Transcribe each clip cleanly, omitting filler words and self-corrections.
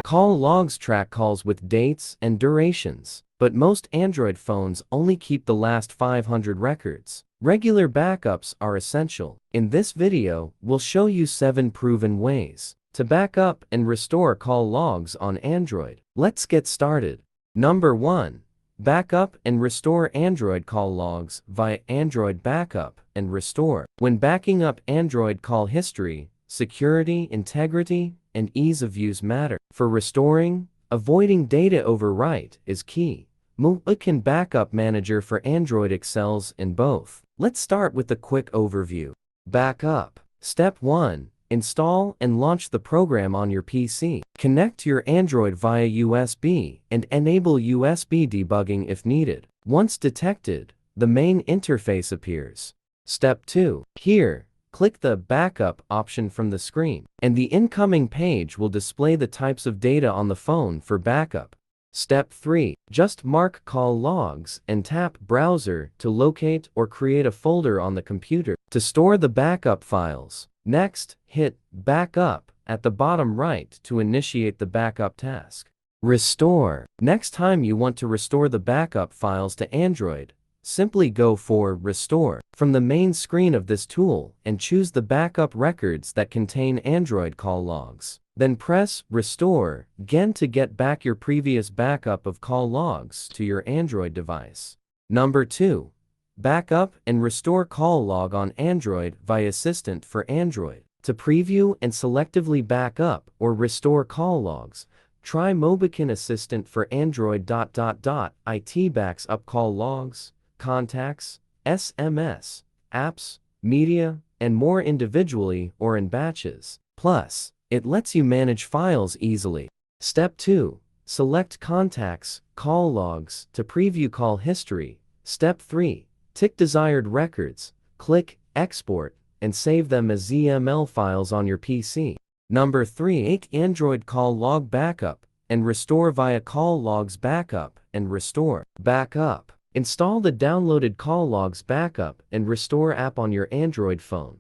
Call logs track calls with dates and durations, but most Android phones only keep the last 500 records. Regular backups are essential. In this video, we'll show you 7 proven ways to back up and restore call logs on Android. Let's get started. Number 1. Backup and restore Android call logs via Android Backup and Restore. When backing up Android call history, security, integrity, and ease of use matter. For restoring, avoiding data overwrite is key. Multikin Backup Manager for Android excels in both. Let's start with a quick overview. Backup. Step 1. Install and launch the program on your PC. Connect your Android via USB and enable USB debugging if needed. Once detected, the main interface appears. Step 2. Here, click the Backup option from the screen, and the incoming page will display the types of data on the phone for backup. Step 3. Just mark call logs and tap Browser to locate or create a folder on the computer to store the backup files. Next, hit Backup at the bottom right to initiate the backup task. Restore. Next time you want to restore the backup files to Android, simply go for Restore from the main screen of this tool and choose the backup records that contain Android call logs. Then press Restore again to get back your previous backup of call logs to your Android device. Number 2. Backup and restore call log on Android via Assistant for Android. To preview and selectively back up or restore call logs, try Mobikin Assistant for Android. It backs up call logs, contacts, SMS, apps, media, and more individually or in batches. Plus, it lets you manage files easily. Step 2. Select Contacts, Call Logs to preview call history. Step 3. Tick desired records, click Export, and save them as XML files on your PC. Number 3. Android call log backup and restore via Call Logs Backup and Restore. Backup. Install the downloaded Call Logs Backup and Restore app on your Android phone.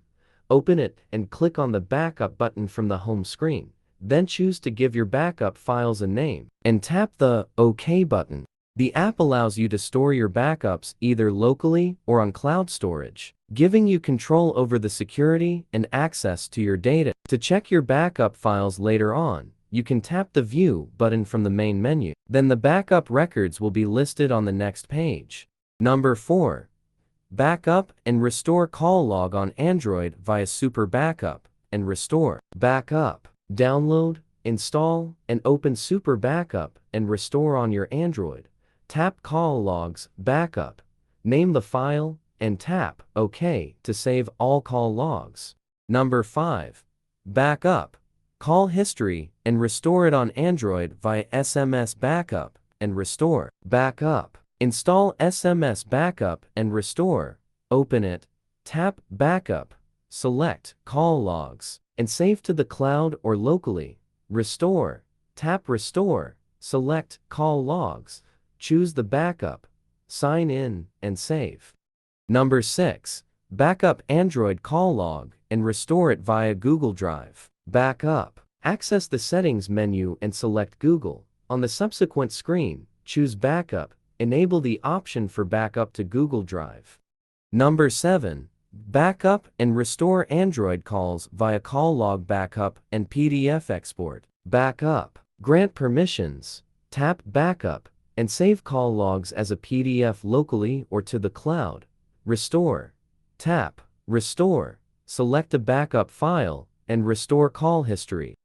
Open it and click on the Backup button from the home screen. Then choose to give your backup files a name and tap the OK button. The app allows you to store your backups either locally or on cloud storage, giving you control over the security and access to your data. To check your backup files later on, you can tap the View button from the main menu. Then the backup records will be listed on the next page. Number 4. Backup and restore call log on Android via Super Backup and Restore. Backup. Download, install, and open Super Backup and Restore on your Android. Tap Call Logs Backup, name the file, and tap OK to save all call logs. Number 5. Backup. Call history and restore it on Android via SMS Backup and Restore. Backup. Install SMS Backup and Restore, open it, tap Backup, select Call Logs, and save to the cloud or locally. Restore. Tap Restore, select Call Logs, choose the backup, sign in, and save. Number 6. Backup Android call log and restore it via Google Drive. Backup. Access the Settings menu and select Google. On the subsequent screen, choose Backup, enable the option for backup to Google Drive. Number 7. Backup and restore Android calls via Call Log Backup and PDF export. Backup. Grant permissions, tap Backup, and save call logs as a PDF locally or to the cloud. Restore. Tap Restore, select a backup file, and restore call history.